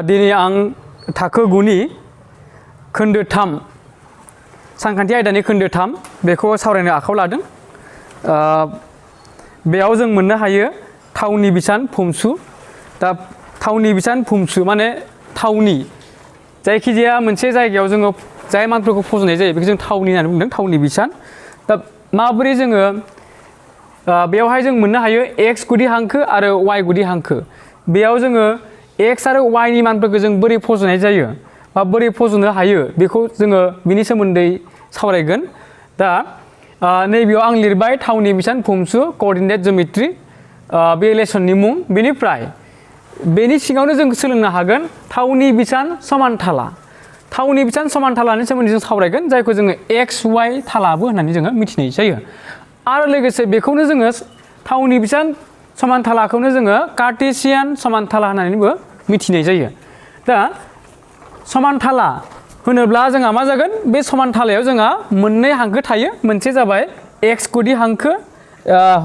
दिनै आं थाखो 9नि खोन्दो 3 सानखान्थि आयदानि खोन्दो 3 बेखौ सावरायनो आखायाव लादों। बेयाव जों मोननो हायो थावनि बिसान फुमसु। दा थावनि बिसान फुमसु माने थावनि जायखिजाया मोनसे जायगायाव जोङो जाय मानफोरखौ फज'नाय जायो बेखौ जों थावनि होननानै बुंदों, थावनि बिसान। दा माबोरै जोङो बेयावहाय जों मोननो हायो एक्स गुदि हांखो आरो वाइ गुदि हांखो। बेयाव जोङो एक्स आरो वाइनि मानफोरखौ जों बोरै फज'नाय जायो बा बोरै फज'नो हायो बेखौ जोङो बिनि सोमोन्दै सावरायगोन। दा नैबेयाव आं लिरबाय थावनि बिसान फुमसु कअर्डिनेट जिअमेट्रि, बे लेसननि मुं। बेनिफ्राय बेनि सिङावनो जों सोलोंनो हागोन थावनि बिसान समानथाला। थावनि बिसान समानथालानि सोमोन्दै जों सावरायगोन, जायखौ जोङो एक्स वाइ थालाबो होननानै जोङो मिथिनाय जायो। आरो लोगोसे बेखौनो जोङो थावनि बिसान समानथालाखौनो जोङो कार्टेसियान समानथाला होननानैबो मिथिनाय जायो। दा समानथाला होनोब्ला जोंहा मा जागोन, बे समानथालायाव जोंहा मोननै हांखो थायो। मोनसे जाबाय एक्स गुदि हांखो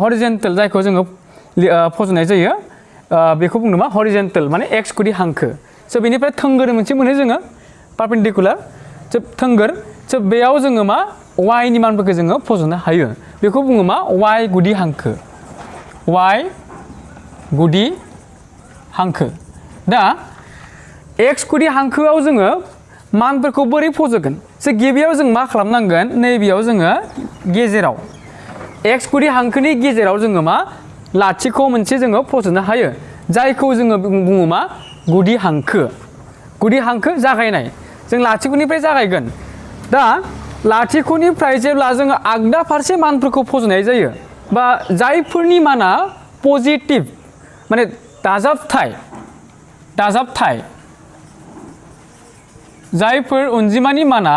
हरिजेन्टेल, जायखौ जोङो फज'नाय जायो, बेखौ बुंनो मा हरिजेन्टेल माने एक्स गुदि हांखो। स' बेनिफ्राय थोंगोर मोनसे मोनो जोङो पारपेन्डिकुलार थोंगोर। स' बेयाव जोङो मा वाइनि मानफोरखौ जोङो फज'नो हायो, बेखौ बुङो मा वाइ गुदि हांखो, वाइ गुदि हांखो। दा एक्स गुदि हांखोआव जोङो मानफोरखौ बोरै फज'गोन? गिबियाव जों मा खालामनांगोन, नैबेयाव जोङो गेजेराव एक्स गुदि हांखोनि गेजेराव जोङो मा लाथिख' मोनसे जोङो फज'नो हायो, जायखौ जोङो बुङो मा गुदि हांखो। गुदि हांखो जागायनाय, जों लाथिख'निफ्राय जागायगोन। दा लाथिख'निफ्राय जेब्ला जोङो आगदा फारसे मानफोरखौ फज'नाय जायो बा जायफोरनि माना पजिटिभ माने दाजाबथाय जायफोर अनजिमानि माना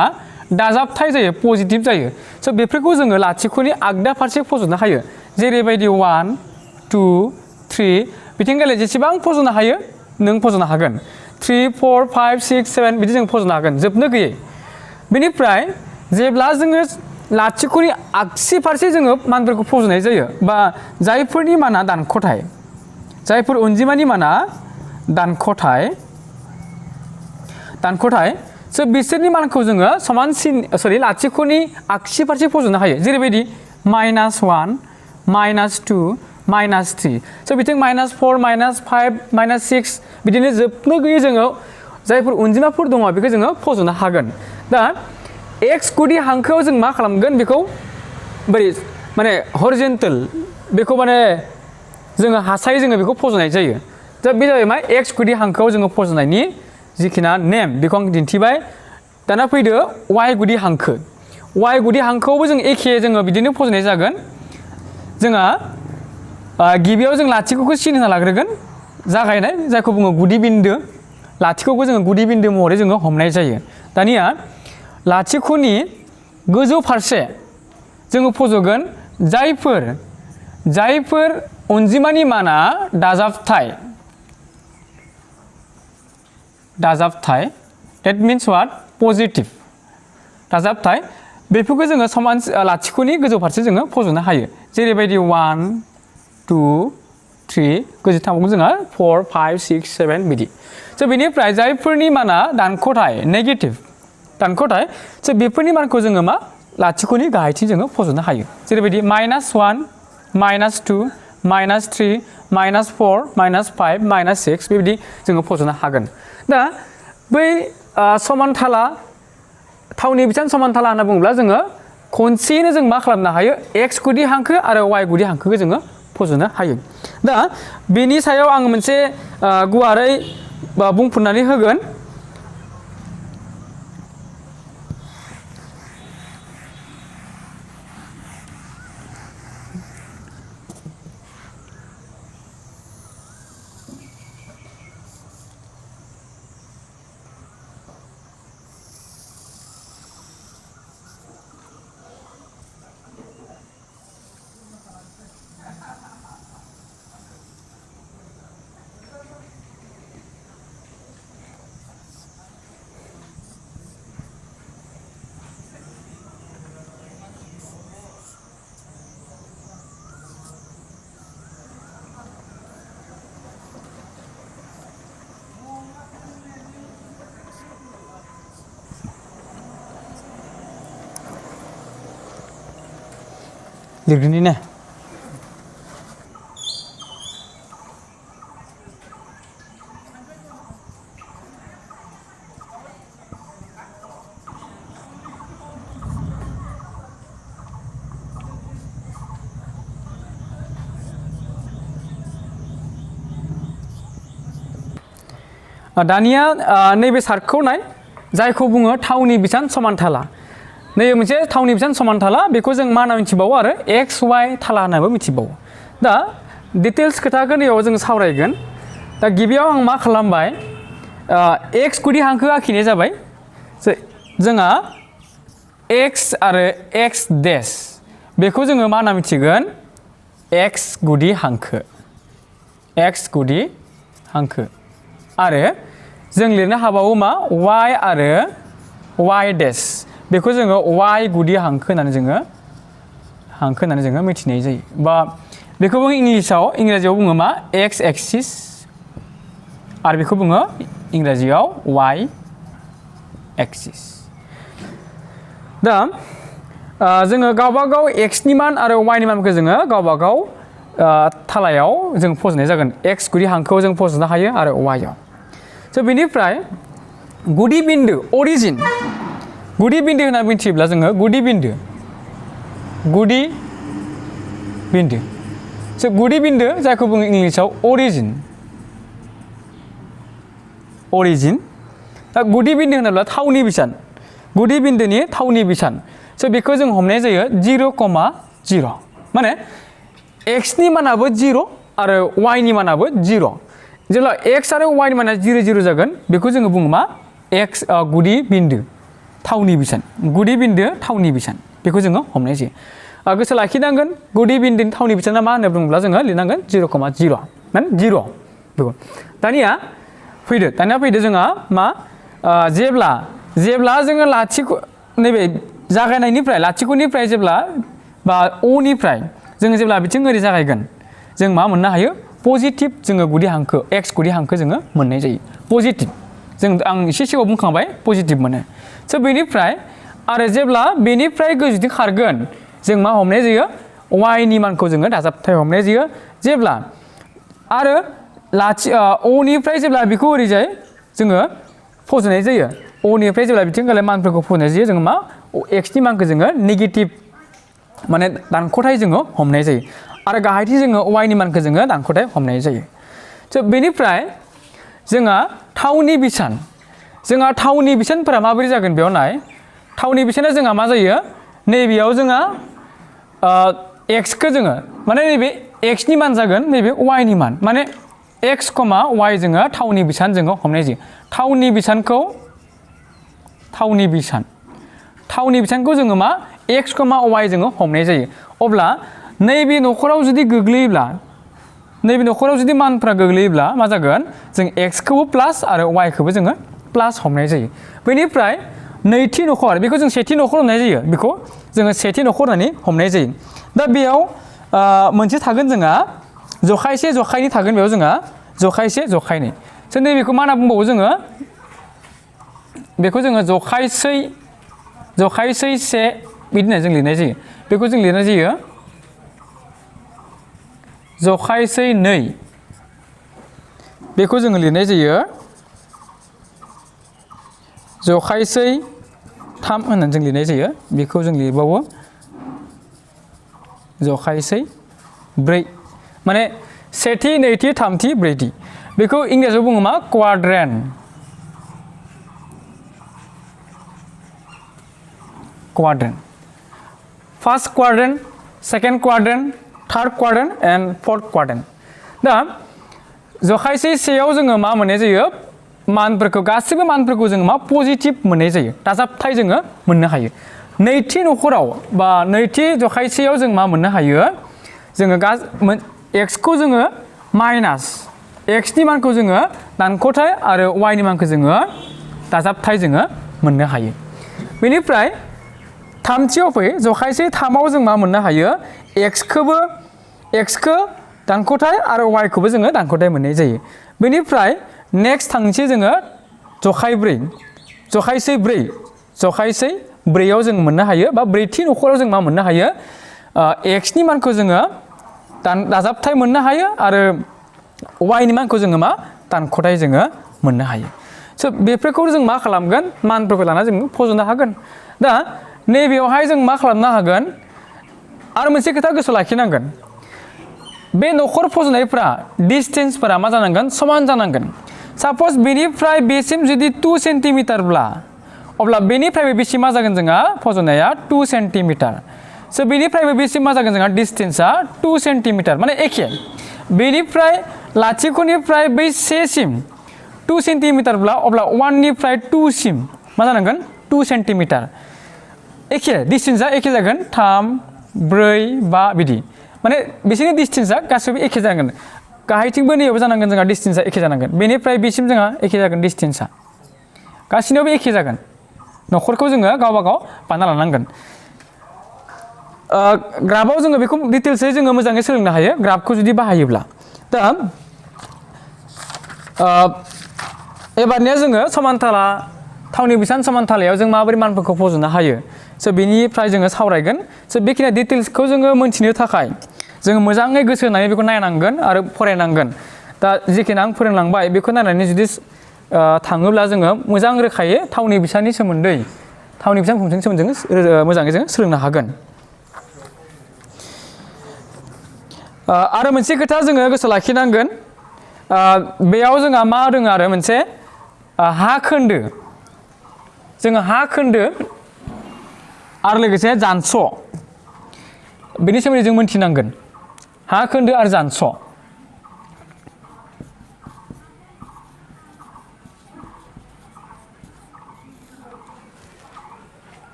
दाजाबथाय जायो, पजिटिभ जायो, स' बेफोरखौ जोङो लाथिख'नि आगदा फारसे फज'नो हायो। जेरैबायदि 1 2 3 बिथिंगाले जेसेबां फज'नो हायो नों फज'नो हागोन। 3 4 5 6 7 बिदि जों फज'नो हागोन जोबनो गैयै। बेनिफ्राय जेब्ला जोङो लाथिख'नि आगसि फारसे जोङो मानफोरखौ फज'नाय जायो बा जायफोरनि माना दानख'थाय, जायफोर अनजिमानि माना दानख'थाय स' बिसोरनि मानखौ जोङो लाथिख'नि आगसि फारसे फज'नो हायो। जेरैबायदि -1 -2 -3 स' बिथिं -4 -5 -6 बिदिनो जोबनो गैयै जोङो जायफोर अनजिमाफोर दङ बेखौ जोङो फज'नो हागोन। दा एक्स गुदि हांखोआव जों मा खालामगोन, बेखौ बोरै माने हरिजेन्टेल, बेखौ माने जोङो हासायै जोङो बेखौ फज'नाय जायो। दा बे जाबाय मा एक्स गुदि हांखोआव जोङो फज'नायनि जिखिना नेम, बेखौ आं दिन्थिबाय। दाना फैदो वाइ गुदि हांखो। वाइ गुदि हांखोआवबो जों एखे जोङो बिदिनो फज'नाय जागोन। जोंहा गिबियाव जों लाथिख'खौ सिन होना लाग्रोगोन, जागायनाय, जायखौ बुङो गुदि बिन्दो। लाथिख'खौ जोङो गुदि बिन्दो महरै जोङो हमनाय जायो। दानिया लाथिख'नि गोजौ फारसे जोङो फज'गोन जायफोर अनजिमानि माना दाजाबथाय, that means what? पजिटिभ दाजाबथाय, बेफोरखौ जोङो समान लाथिख'नि गोजौ फारसे जोङो फज'नो हायो। जेरैबायदि 1 2 3 गोजौथामाव जोंहा 4 5 6 7 बिदि। स' बेनिफ्राय जायफोरनि माना दानख'थाय, नेगेटिभ दानख'थाय, स' बेफोरनि मानखौ जोङो मा लाथिख'नि गाहायथिं जोङो फज'नो हायो। जेरैबायदि -1 -2 -3 -4 -5 -6 बेबायदि जोङो फज'नो हागोन। दा बै समानथाला, थावनि बिसान समानथाला होनना बुङोब्ला जोङो खनसेयैनो जों मा खालामनो हायो, एक्स गुदि हांखो आरो वाइ गुदि हांखोखौ जोङो फज'नो हायो। दा बेनि सायाव आं मोनसे गुवारै बुंफुरनानै होगोन। लिरग्रोनि ने दानिया नैबे सार्टखौ नाय जायखौ बुङो थावनि बिसान समानथाला नैबे मोनसे थावनि बिसान समानथाला बेखौ जों मा होनना मिथिबावो आरो एक्स वाइ थाला होननाबो मिथिबावो दा डिटेल्स खोथाखौ नैयाव जों सावरायगोन दा गिबियाव आं मा खालामबाय एक्स गुदि हांखो आखिनाय जाबाय जोंहा एक्स आरो एक्स डेश बेखौ जोङो मा होनना मिथिगोन एक्स गुदि हांखो आरो जों लिरनो हाबावो मा वाइ आरो वाइ डेश बेखौ जोङो वाइ गुदि हांखो होननानै जोङो मिथिनाय जायो बा बेखौ बुङो इंराजियाव बुङो मा एक्स एक्सिस आरो बेखौ बुङो इंराजियाव वाइ एक्सिस दा जोङो गावबागाव एक्सनि मान आरो वाइनि मानखौ जोङो गावबागाव थालायाव जों फज'नाय जागोन एक्स गुदि हांखोआव जों फज'नो हायो आरो वाइआव स' बेनिफ्राय गुदि बिन्दो अरिजिन गुदि बिन्दो होनना मिथियोब्ला जोङो गुदि बिन्दो स' गुदि बिन्दो जायखौ बुङो इंलिसाव अरिजिन दा गुदि बिन्दो होनोब्ला थावनि बिसान गुदि बिन्दोनि थावनि बिसान स' बेखौ जों हमनाय जायो 0,0 माने एक्सनि मानाबो 0 आरो वाइनि मानाबो 0 जेब्ला एक्स आरो वाइनि माना 0,0 जागोन बेखौ जोङो बुङो मा एक्स गुदि बिन्दो थावनि बिसान बेखौ जोङो हमनाय जायो गोसो लाखिनांगोन गुदि बिन्दोनि थावनि बिसाना मा होनना बुङोब्ला जोङो लिरनांगोन 0,0 माने 0 बेखौ दानिया फैदो जोंहा मा जेब्ला जोङो लाथिख' नैबे जागायनायनिफ्राय लाथिख'निफ्राय जेब्ला बा अनिफ्राय जोङो जेब्ला बिथिं ओरै जागायगोन जों मा मोननो हायो पजिटिभ जोङो गुदि हांखो एक्स गुदि हांखो जोङो मोननाय जायो पजिटिभ आं एसे सिगाङाव बुंखांबाय पजिटिभ मोनो स' बेनिफ्राय आरो जेब्ला बेनिफ्राय गोजौथिं खारगोन जों मा हमनाय जायो वाइनि मानखौ जोङो दाजाबथाय हमनाय जायो जेब्ला आरो अनिफ्राय जेब्ला बेखौ ओरैजाय जोङो फज'नाय जायो अनिफ्राय जेब्ला बिथिं गालाय मानफोरखौ फज'नाय जायो जोङो मा एक्सनि मानखौ जोङो नेगेटिभ माने दानख'थाय जोङो हमनाय जायो आरो गाहायथिं जोङो वाइनि मानखौ जोङो दानख'थाय हमनाय जायो स' बेनिफ्राय जोंहा थावनि बिसानफोरा माबोरै जागोन बेयाव नाय थावनि बिसाना जोंहा मा जायो नैबेयाव जोंहा एक्सखौ जोङो माने नैबे एक्सनि मान जागोन नैबे वाइनि मान माने एक्स कमा वाइ जोङो थावनि बिसान जोङो हमनाय जायो थावनि बिसानखौ जोङो मा एक्स कमा वाइ जोङो हमनाय जायो अब्ला नैबे न'खराव जुदि मानफ्रा गोग्लैयोब्ला मा जागोन जों एक्सखौबो प्लास आरो वाइखौबो जोङो प्लास हमनाय जायो बेनिफ्राय नैथि न'खर बेखौ जों सेथि न'खर हमनाय जायो बेखौ जोङो सेथि न'खर होननानै हमनाय जायो दा बेयाव मोनसे थागोन जोंहा जखायसे जखायनै थागोन बेयाव जोंहा जखायसे जखायनै स' नैबेखौ मा होनना बुंबावो जोङो बेखौ जोङो जखायसै से बिदि होनना जों लिरनाय जायो बेखौ जों लिरनाय जायो जखायसै नै बेखौ जोङो लिरनाय जायो जखायसै 3 होननानै जों लिरनाय जायो बेखौ जों लिरबावो जखायसै 4 माने सेथि नैथि थामथि ब्रैथि बेखौ इंराजियाव बुङो मा quadrant first quadrant second quadrant third quadrant and forth quadrant दा जखायसे सेयाव जोङो मा मोननाय जायो मानफोरखौ गासैबो मानफोरखौ जोङो मा पजिटिभ मोननाय जायो दाजाबथाय जोङो मोननो हायो नैथि न'खराव बा नैथि जखायसेयाव जों मा मोननो हायो जोङो एक्सखौ जोङो माइनास एक्सनि मानखौ जोङो दानख'थाय आरो वाइनि मानखौ जोङो दाजाबथाय जोङो मोननो हायो बेनिफ्राय थामथियाव फै जखायसे 3आव जों मा मोननो हायो एक्सखौ दानख'थाय आरो वाइखौबो जोङो दानख'थाय मोननाय जायो बेनिफ्राय नेक्स्ट थांसै जोङो जखायसै 4 आव जों मोननो हायो बा ब्रैथि न'खराव जों मा मोननो हायो x नि मानखौ जोङो दाजाबथाय मोननो हायो आरो y नि मानखौ जोङो मा दानख'थाय जोङो मोननो हायो स' बेफोरखौ जों मा खालामगोन मानफोरखौ लाना जों फज'नो हागोन दा नैबेयावहाय जों मा खालामनो हागोन आरो मोनसे खोथा गोसोआव लाखिनांगोन बे नखर फज'नायफ्रा डिसटेन्सफोरा मा जानांगोन समान जानांगोन साप'ज बेनिफ्राय बेसिम जुदि 2 सेन्टिमिटारब्ला अब्ला बेनिफ्रायबो बेसिम मा जागोन जोंहा फज'नाया 2 सेन्टिमिटार स' बेनिफ्रायबो बेसिम मा जागोन जोंहा डिसटेन्सआ 2 सेन्टिमिटार माने एखे बेनिफ्राय लाथिख'निफ्राय बै 1 सिम 2 सेन्टिमिटारब्ला अब्ला 1 निफ्राय 2 सिम मा जानांगोन 2 सेन्टिमिटार एखे डिसटेन्सआ एखे जागोन 3 4 5 बिदि माने बिसोरनि डिसटेन्सआ गासैबो एखे जागोन गाहायथिंबो नैयावबो जानांगोन जोंहा डिसटेन्सआ एखे जानांगोन बेनिफ्राय बेसिम जोंहा एखे जागोन डिसटेन्सआ गासैनावबो एखे जागोन नखरखौ जोङो गावबा गाव बानायना लानांगोन ग्राफआव जोङो बेखौ डिटेल्सै जोङो मोजाङै सोलोंनो हायो ग्राफखौ जुदि बाहायोब्ला दा एबारनिया जोङो समानथाला थावनि बिसान समानथालायाव जों माबोरै मानफोरखौ फज'नो हायो स' बेनिफ्राय जोङो सावरायगोन स' बेखिनि डिटेल्सखौ जोङो मोनथिनो थाखाय जोङो मोजाङै गोसो होनानै बेखौ नायनांगोन आरो फरायनांगोन दा जिखिनि आं फोरोंलांबाय बेखौ नायनानै जुदि थाङोब्ला जोङो मोजां रोखायै थावनि बिसाननि सोमोन्दै थावनि बिसान फंसेनि सोमोन्दै मोजाङै जोङो सोलोंनो हागोन आरो मोनसे खोथा जोङो गोसोआव लाखिनांगोन बेयाव जोंहा मा दङ आरो मोनसे हा खोन्दो जोङो हा खोन्दो आरो लोगोसे जान्स' बेनि सोमोन्दै जों मोनथिनांगोन हा खोन्दो आरो जान्स'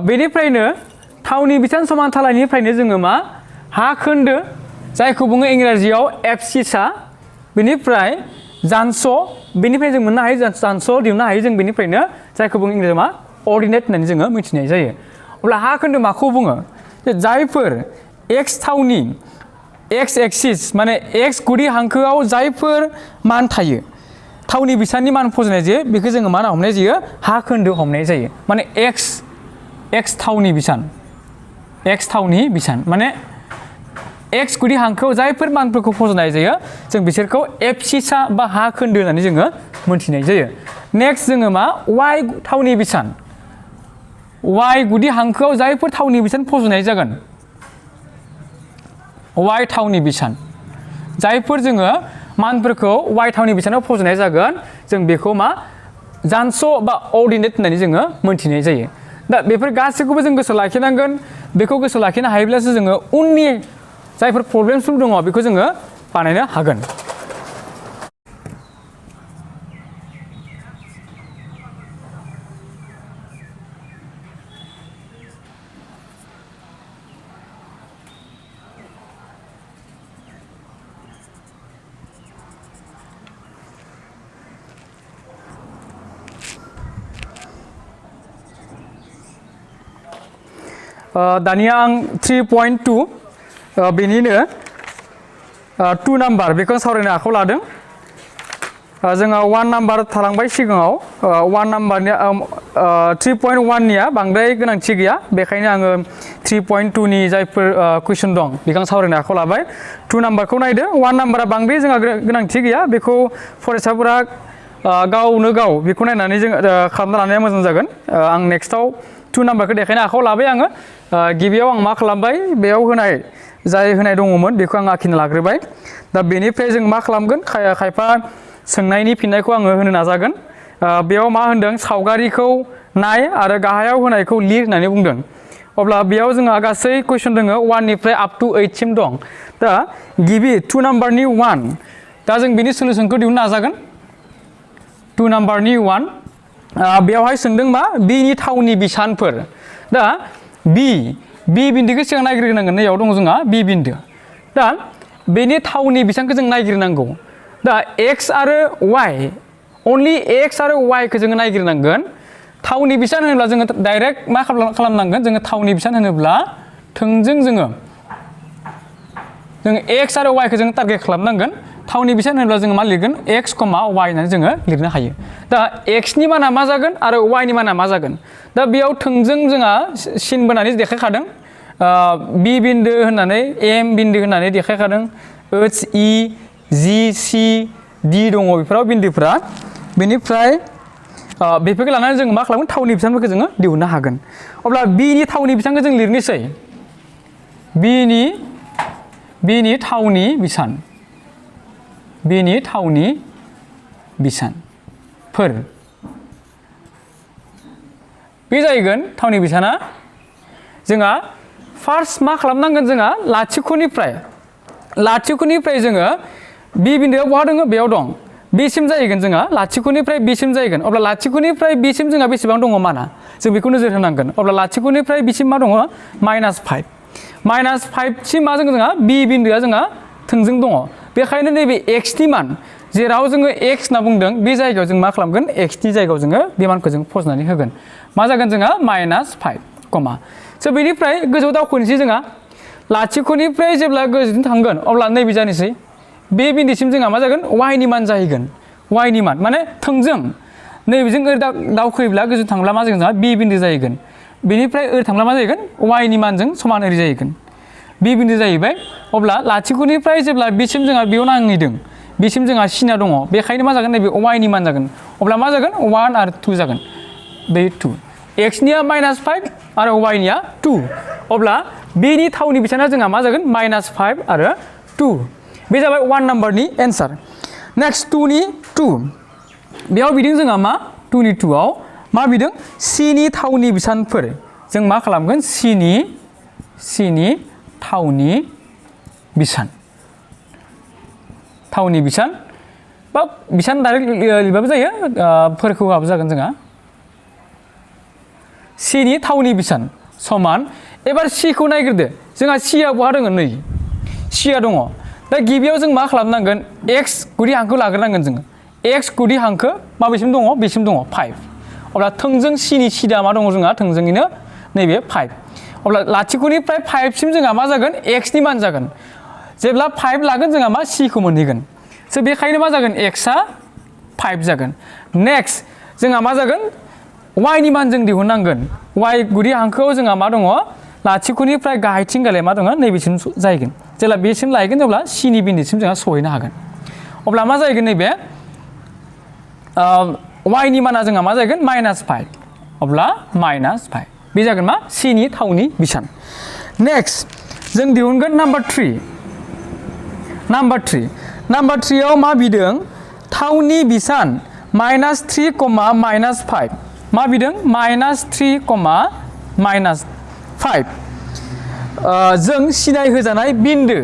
बेनिफ्रायनो थावनि बिसान समानथालानिफ्रायनो जोङो मा हा खोन्दो जायखौ बुङो इंराजियाव एबसिसा बेनिफ्राय जान्स' बेनिफ्राय जों मोननो हायो जान्स' दिहुननो हायो जों बेनिफ्रायनो जायखौ बुङो इंराजियाव मा अर्डिनेट होननानै जोङो मिथिनाय जायो अब्ला हा खोन्दो माखौ बुङो जायफोर एक्स थावनि एक्स एक्सिस माने एक्स गुदि हांखोआव जायफोर मान थायो थावनि बिसाननि मान फज'नाय जायो बेखौ जोङो मा होनना हमनाय जायो हा खोन्दो हमनाय जायो माने एक्स थावनि बिसान माने एक्स गुदि हांखोआव जायफोर मानफोरखौ फज'नाय जायो जों बिसोरखौ एबसिसा बा हा खोन्दो होननानै जोङो मोनथिनाय जायो नेक्स्ट जोङो मा वाइ थावनि बिसान वाइ गुदि हांखोआव जायफोर थावनि बिसान फज'नाय जागोन वाइ थावनि बिसान जायफोर जोङो मानफोरखौ वाइ थावनि बिसानाव फज'नाय जागोन जों बेखौ मा जान्स' बा अर्डिनेट होननानै जोङो मोनथिनाय जायो दा बेफोर गासैखौबो जों गोसोआव लाखिनांगोन बेखौ गोसोआव लाखिनो हायोब्लासो जोङो उननि जायफोर प्रब्लेमफोर दङ बेखौ जोङो बानायनो हागोन दानिया आं 3.2 बेनिनो 2 नाम्बार बेखौ सावरायनो आखायाव लादों जोंहा 1 नाम्बार थालांबाय सिगाङाव 1 नाम्बारनि 3.1 निया बांद्राय गोनांथि गैया बेखायनो आङो 3.2 नि जायफोर कुइसन दं बेखौ आं सावरायनो आखायाव लाबाय 2 नाम्बारखौ नायदो 1 नाम्बारा बांद्राय जोंहा गोनांथि गैया बेखौ फरायसाफोरा गावनो गाव बेखौ नायनानै जों खालामना लानाया मोजां जागोन आं नेक्स्टआव 2 नाम्बारखौ देखायनो आखायाव लाबाय आङो गिबियाव आं मा खालामबाय बेयाव होनाय दङमोन बेखौ आं आखिना लाग्रोबाय दा बेनिफ्राय जों मा खालामगोन खायफा सोंनायनि फिननायखौ आङो होनो नाजागोन बेयाव मा होनदों सावगारिखौ नाय आरो गाहायाव होनायखौ लिर होननानै बुंदों अब्ला बेयाव जोंहा गासै कुइसन दङ 1 निफ्राय आप टु 8 सिम दं दा गिबि 2 नाम्बारनि 1 दा जों बिनि सलुसनखौ दिहुननो नाजागोन 2 नाम्बारनि 1 बेयावहाय सोंदों मा बिनि थावनि बिसानफोर दा बि बिन्दोखौ सिगां नायग्रोनांगोन नैयाव दङ जोंहा बि बिन्दो दा बेनि थावनि बिसानखौ जों नायग्रोनांगौ दा एक्स आरो वाइ only x आरो y खौ जोङो नायग्रोनांगोन थावनि बिसान होनोब्ला जोङो डाइरेक्ट मा खालामनांगोन जोङो थावनि बिसान होनोब्ला थोंजों जोङो x आरो y खौ जों टारगेट खालामनांगोन थावनि बिसान होनोब्ला जोङो मा लिरगोन x, y होननानै जोङो लिरनो हायो दा x नि माना मा जागोन आरो y नि माना मा जागोन दा बेयाव थोंजों जोंहा सिन बोनानै देखायखादों b बिन्दो होननानै m बिन्दो होननानै देखायखादों h e g c d दङ बेफोराव बिन्दोफोरा बेनिफ्राय बेफोरखौ लानानै जों मा खालामगोन थावनि बिसानफोरखौ जोङो दिहुननो हागोन अब्ला b नि थावनि बिसानखौ जों लिरनोसै b नि थावनि बिसान b नि थावनि बिसानफोर बे जाहैगोन थावनि बिसाना जोंहा फार्स्ट मा खालामनांगोन जोंहा लाथिख'निफ्राय जोङो b बिन्दोआ बहा दङ बेयाव दं बेसिम जाहैगोन जोंहा लाथिख'निफ्राय बेसिम जाहैगोन अब्ला लाथिख'निफ्राय बेसिम जोंहा बेसेबां दङ माना जों बेखौ नोजोर होनांगोन अब्ला लाथिख'निफ्राय बेसिम मा दङ -5 सिम मा जोंहा b बिन्दोआ जोंहा थोंजों दङ बेखायनो नैबे x नि मान जेराव जोङो x होनना बुंदों बे जायगायाव जों मा खालामगोन x नि जायगायाव जोङो बे मानखौ जों फज'नानै होगोन मा जागोन जोंहा -5 स' बेनिफ्राय गोजौआव दावखोनोसै जोंहा लाथिख'निफ्राय जेब्ला गोजौथिं थांगोन अब्ला नैबे जानोसै बे बिन्दोसिम जोंहा मा जागोन y नि मान जाहैगोन y नि मान माने थोंजों नैबेजों ओरै दावखोयोब्ला गोजौ थांब्ला मा जागोन जोंहा b बिन्दो जाहैगोन बेनिफ्राय ओरै थांब्ला मा जाहैगोन y नि मानजों समान ओरै जाहैगोन b बिन्दो जाहैबाय अब्ला लाथिख'निफ्राय जेब्ला बेसिम जोंहा बेयाव नांहैदों बेसिम जोंहा सिना दङ बेखायनो मा जागोन नैबे y नि मान जागोन अब्ला मा जागोन 1 आरो 2 जागोन बे 2 x निया -5 आरो y निया 2 अब्ला b नि थावनि बिसाना जोंहा मा जागोन -5 आरो 2 बे जाबाय 1 नाम्बारनि एन्सार नेक्स्ट 2 नि 2 बेयाव बिदों जोंहा मा 2 नि 2 आव मा बिदों c नि थावनि बिसानफोर जों मा खालामगोन c नि थावनि बिसान बा बिसान डाइरेक्ट लिरबाबो जायो फोरखौ होबाबो जागोन जोंहा c नि थावनि बिसान समान एबार c खौ नायग्रोदो जोंहा c आ बहा दङ नै c आ दङ दा गिबियाव जों मा खालामनांगोन x गुदि हांखो लाग्रोनांगोन जोङो x गुदि हांखो माबेसिम दङ बेसिम दङ 5 अब्ला थोंजों c नि सिदा मा दङ जोंहा थोंजोङैनो नैबे 5 अब्ला लाथिख'निफ्राय 5 सिम जोंहा मा जागोन x नि मान जागोन जेब्ला 5 लागोन जोंहा मा c खौ मोनहैगोन स' बेखायनो मा जागोन x आ 5 जागोन नेक्स्ट जोंहा मा जागोन y नि मान जों दिहुननांगोन y गुदि हांखोआव जोंहा मा दङ लाथिख'निफ्राय गाहायथिं गालाय मा दङ नैबेसिम जाहैगोन जेब्ला बेसिम लायगोन अब्ला c नि बिन्दोसिम जोंहा सहैनो हागोन अब्ला मा जाहैगोन नैबे y नि माना जोंहा मा जाहैगोन -5 अब्ला -5 बे जागोन मा c नि थावनि बिसान नेक्स्ट जों दिहुनगोन नाम्बार 3 आव मा बिदों थावनि बिसान -3, -5 मा बिदों -3, -5 जों सिनाय होजानाय बिन्दो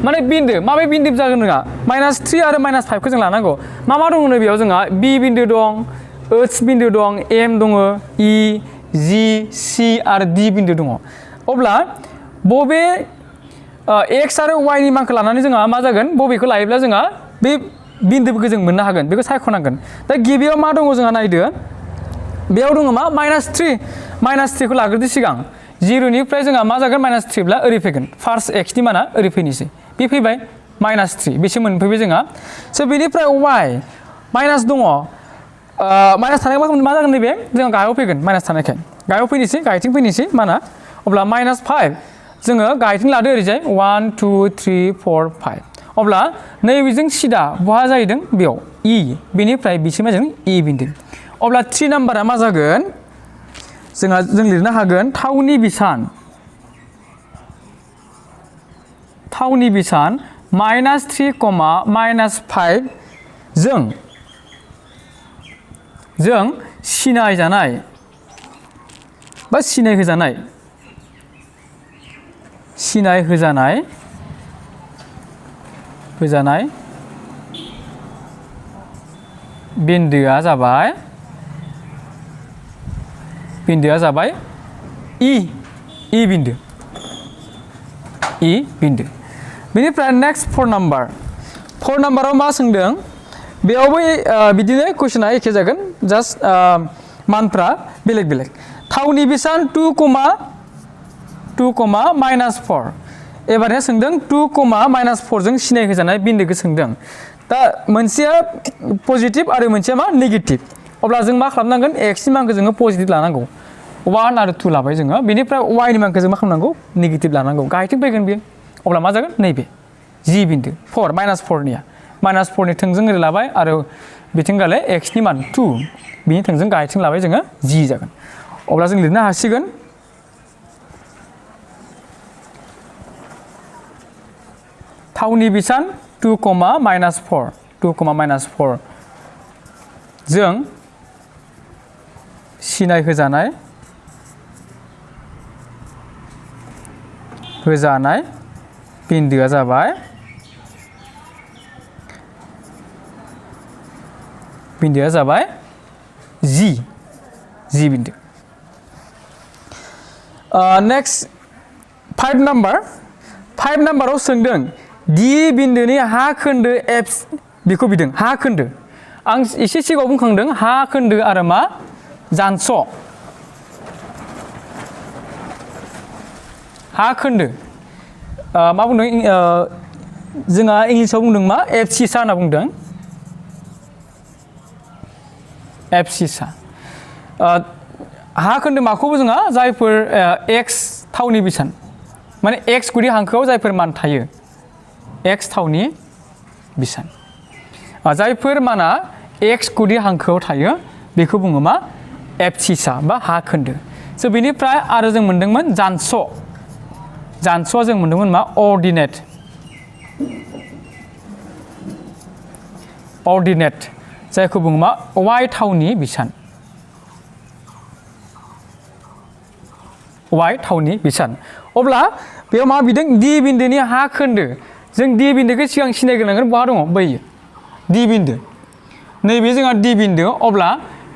माने बिन्दो माबे बिन्दो जागोन जोंहा -3 आरो -5 खौ जों लानांगौ मा दङ बेयाव जोंहा b बिन्दो दं h बिन्दो दं m दङ e g c आरो d बिन्दो दङ अब्ला बबे x आरो y नि मानखौ लानानै जोंहा मा जागोन बबेखौ लायोब्ला जोंहा बे बिन्दोफोरखौ जों मोननो हागोन बेखौ सायख'नांगोन दा गिबियाव मा दङ जोंहा नायदो बेयाव दङ मा -3 खौ लाग्रोदो सिगां 0 निफ्राय जोंहा मा जागोन -3 ब्ला ओरै फैगोन फार्स्ट x नि माना ओरै फैनोसै बे फैबाय -3 बेसिम मोनफैबाय जोंहा स' बेनिफ्राय y माइनास दङ माइनास थानाय मा जागोन नैबे जोंहा गाहायाव फैगोन माइनास थानायखाय गाहायाव फैनोसै गाहायथिं फैनोसै माना अब्ला -5 जोङो गाहायथिं लादो ओरैजाय 1 2 3 4 5 अब्ला नैबेजों सिदा बहा जाहैदों बेयाव e बेनिफ्राय बिसिम जों e बिन्दो अब्ला 3 नाम्बारा मा जागोन जों लिरनो हागोन थावनि बिसान -3, -5 जों सिनाय जानाय बा सिनाय होजानाय बिन्दोआ जाबाय E बिन्दो बेनिफ्राय नेक्स्ट 4 नाम्बाराव मा सोंदों बेयावबो बिदिनो कुइसना एखे जागोन जास्ट मानफ्रा बेलेग बेलेग थावनि बेसेबां 2, -4 एबारहाय सोंदों 2, -4 जों सिनाय होजानाय बिन्दोखौ सोंदों दा मोनसेया पजिटिभ आरो मोनसेया मा नेगेटिभ अब्ला जों मा खालामनांगोन x नि मानखौ जोङो पजिटिभ लानांगौ 1 आरो 2 लाबाय जोङो बेनिफ्राय y नि मानखौ जों मा खालामनांगौ नेगेटिभ लानांगौ गाहायथिं फैगोन बेयो अब्ला मा जागोन नैबे जि बिन्दो 4 -4 निया -4 नि थोंजों ओरै लाबाय आरो बिथिंगाले x नि मान 2 बिनि थोंजों गाहायथिं लाबाय जोङो जि जागोन अब्ला जों लिरनो हासिगोन थावनि बेसेबां 2, -4 जों सिनाय होजानाय बिन्दोआ जाबाय जि बिन्दो नेक्स्ट 5 नाम्बाराव सोंदों दि बिन्दोनि हा खोन्दो F बेखौ बिदों हा खोन्दो आं एसे सिगाङाव बुंखांदों हा खोन्दो आरो मा जान्स' हा खोन्दो मा बुंदों जोंहा इंलिसाव बुंदों मा एबसिसा होनना बुंदों एबसिसा हा खोन्दो माखौबो जोंहा जायफोर x थावनि बेसेबां माने x गुदि हांखोआव जायफोर मान थायो x थावनि बेसेबां जायफोर माना x गुदि हांखोआव थायो बेखौ बुङो मा एबसिसा बा हा खोन्दो स' बेनिफ्राय आरो जों मोनदोंमोन जान्स'आ जों मोनदोंमोन मा अर्डिनेट जायखौ बुङो मा y थावनि बेसेबां अब्ला बेयाव मा बिदों d बिन्दोनि हा खोन्दो जों d बिन्दोखौ सिगां सिनायग्रोनांगोन बहा दङ बैयो d बिन्दो नैबे जोंहा d बिन्दो अब्ला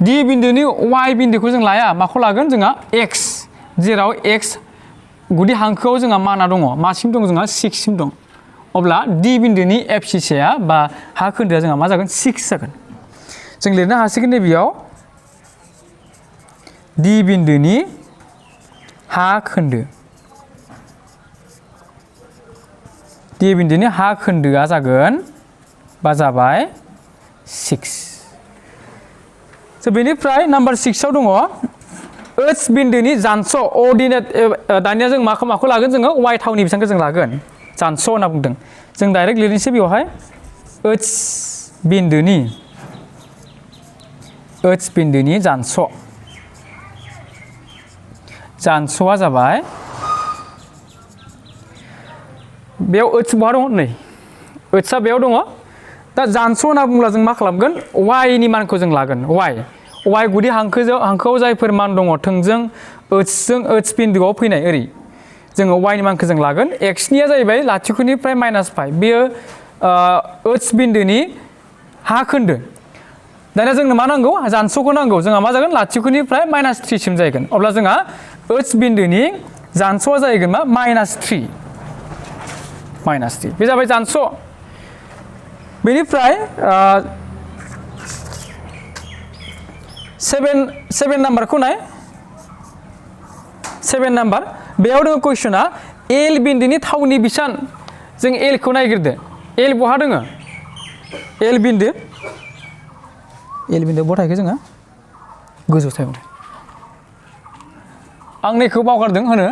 d बिन्दोनि y बिन्दोखौ जों लाया माखौ लागोन जोंहा x जेराव x गुदि हांखोआव जोंहा माना दङ मासिम दं जोंहा 6 सिम दं अब्ला d बिन्दोनि एबसिसाया बा हा खोन्दोआ जोंहा मा जागोन 6 जागोन जों लिरनो हासिगोन नैबेयाव d बिन्दोनि हा खोन्दो d बिन्दोनि हा खोन्दोआ जागोन बा जाबाय 6 स' बेनिफ्राय नाम्बार 6 आव दङ ओच बिन्दोनि जान्स' अर्डिनेट दानिया जों माखौ लागोन जोङो y थावनि बेसेबांखौ जों लागोन जान्स' होनना बुंदों जों डाइरेक्ट लिरनोसै बेवहाय ओच बिन्दोनि जान्स'आ जाबाय बेयाव ओच बहा दङ नै ओचआ बेयाव दङ दा जान्स' होनना बुङोब्ला जों मा खालामगोन y नि मानखौ जों लागोन y गुदि हांखोआव जायफोर मान दङ थोंजों ओच बिन्दोआव फैनाय ओरै जोङो y नि मानखौ जों लागोन x निया जाहैबाय लाथिख'निफ्राय -5 बेयो ओच बिन्दोनि हा खोन्दो दानिया जोंनो मा नांगौ जान्स'खौ नांगौ जोंहा मा जागोन लाथिख'निफ्राय -3 सिम जागोन अब्ला जोंहा ओच बिन्दोनि जान्स'आ जाहैगोन मा -3 बे जाबाय जान्स' बेनिफ्राय 7 नाम्बारखौ नाय 7 नाम्बार बेयाव दङ कुइसना एल बिन्दोनि थावनि बेसेबां जों एलखौ नायग्रोदो एल बहा दङ एल बिन्दो बहा थायो जोङो गोजौ थायो आं नैखौ बावगारदों होनो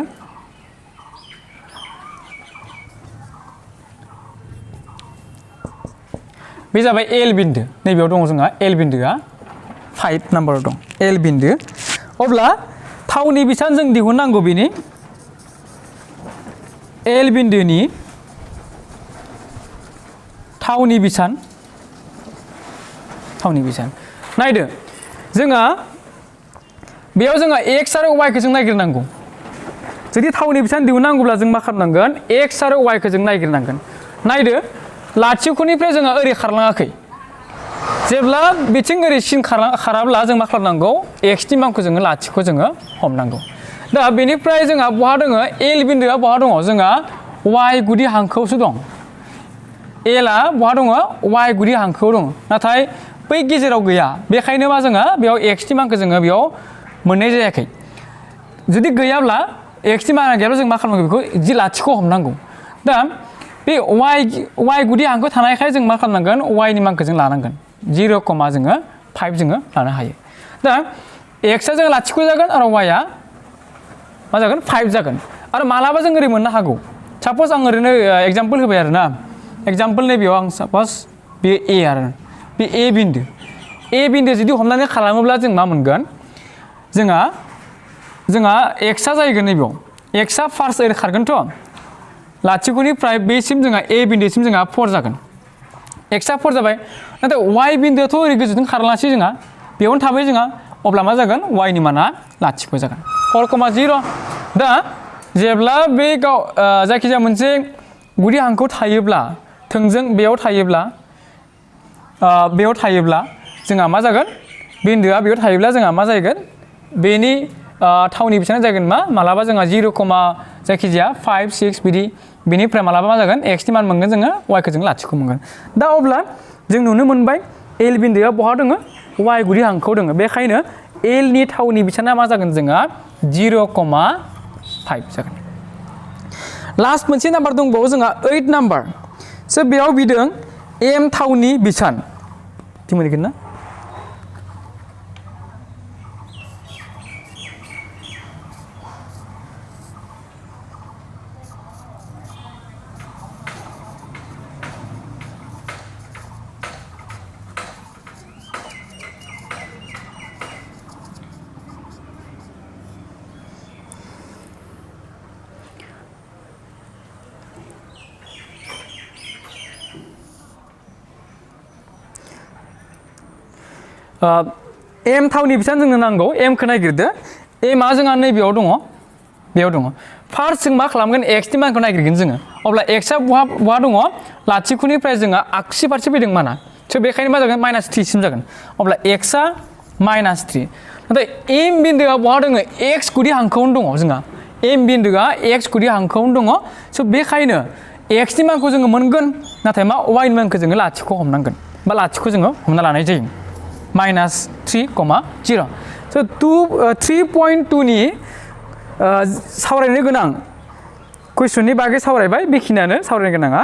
बे जाबाय एल बिन्दो नैबेयाव दङ जोंहा एल बिन्दोआ 5 नाम्बाराव दं एल बिन्दो अब्ला थावनि बेसेबां जों दिहुननांगौ बेनि एल बिन्दोनि थावनि बेसेबां नायदो जोंहा बेयाव जोंहा x आरो y खौ जों नायग्रोनांगौ जुदि थावनि बेसेबां दिहुननांगौब्ला जों मा खालामनांगोन x आरो y खौ जों नायग्रोनांगोन नायदो लाथिख'निफ्राय जोंहा ओरै खारलाङाखै जेब्ला बिथिं ओरै सिन खाराब्ला जों मा खालामनांगौ x नि मानखौ जोङो लाथिख' जोङो हमनांगौ दा बेनिफ्राय जोंहा बहा दङ एल बिन्दोआ बहा दङ जोंहा y गुदि हांखोआवसो दं एलआ बहा दङ वाइ गुदि हांखोआव दङ नाथाय बै गेजेराव गैया बेखायनो मा जोङो बेयाव एक्सनि मानखौ जोङो बेयाव मोननाय जायाखै जुदि गैयाब्ला एक्सनि मान गैयाब्ला जों मा खालामनांगौ बेखौ जि लाथिख' हमनांगौ दा बे वाइ गुदि हांखो थानायखाय जों मा खालामनांगोन वाइनि मानखौ जों लानांगोन 0, जोङो 5 जोङो लानो हायो दा एक्सआ जों लाथिख' जागोन आरो वाइआ मा जागोन 5 जागोन आरो मालाबा जों ओरै मोननो हागौ सापस आं ओरैनो एग्जाम्पल होबाय आरो ना एग्जाम्पल नैबेयाव आं सापस बे ए आरो बे ए बिन्दो जुदि हमनानै खालामोब्ला जों मा मोनगोन जोंहा एक्सआ जाहैगोन नैबेयाव एक्सआ फार्स्ट ओरै खारगोनथ' लाथिख'निफ्राय बेसिम जोंहा ए बिन्दोसिम जोंहा 4 जागोन एक्सआ 4 जाबाय नाथाय वाइ बिन्दोआथ' ओरै गोजौजों खारलांसै जोंहा बेयावनो थाबाय जोंहा अब्ला मा जागोन वाइनि माना लाथिख' जागोन 4,0 दा जेब्ला बे जायखिजाया मोनसे गुदि हांखोआव थायोब्ला थोंजों बेयाव थायोब्ला जोंहा मा जागोन बिन्दोआ बेयाव थायोब्ला जोंहा मा जागोन बेनि थावनि बेसेबां जागोन मालाबा जोंहा 0, जायखिजाया 5, 6 बिदि बेनिफ्राय मालाबा मा जागोन एक्सनि मान मोनगोन जोङो वाइखौ जों लाथिख' मोनगोन दा अब्ला जों नुनो मोनबाय एल बिन्दोआ बहा दङ वाइ गुदि हांखोआव दङ बेखायनो एलनि थावनि बेसेबां मा जागोन जोंहा 0,5 जागोन लास्ट मोनसे नाम्बार दंबावो जोंहा 8 नाम्बार स' बेयाव बिदों एम थावनि बिसान मोनगोन ना एम थावनि बेसेबां जोंनो नांगौ एमखौ नागिरदो एमआ जोंहा नैबेयाव दङ बेयाव दङ फार्स्ट जों मा खालामगोन एक्सनि मानखौ नागिरगोन जोङो अब्ला एक्सआ बहा दङ लाथिख'निफ्राय जोङो आगसि फारसे फैदों माना स' बेखायनो मा जागोन -3 सिम जागोन अब्ला एक्सआ -3 नाथाय एम बिन्दोआ बहा दङ एक्स गुदि हांखोआवनो दङ जोंहा एम बिन्दोआ एक्स गुदि हांखोआवनो दङ स' बेखायनो एक्सनि मानखौ जोङो मोनगोन नाथाय मा वाइनि मानखौ जोङो लाथिख' हमनांगोन बा लाथिख' जोङो हमना लानाय जायो -3,0 स' 3.2 नि सावरायनो गोनां कुइसननि बागै सावरायबाय बेखिनियानो सावरायनो गोनाङा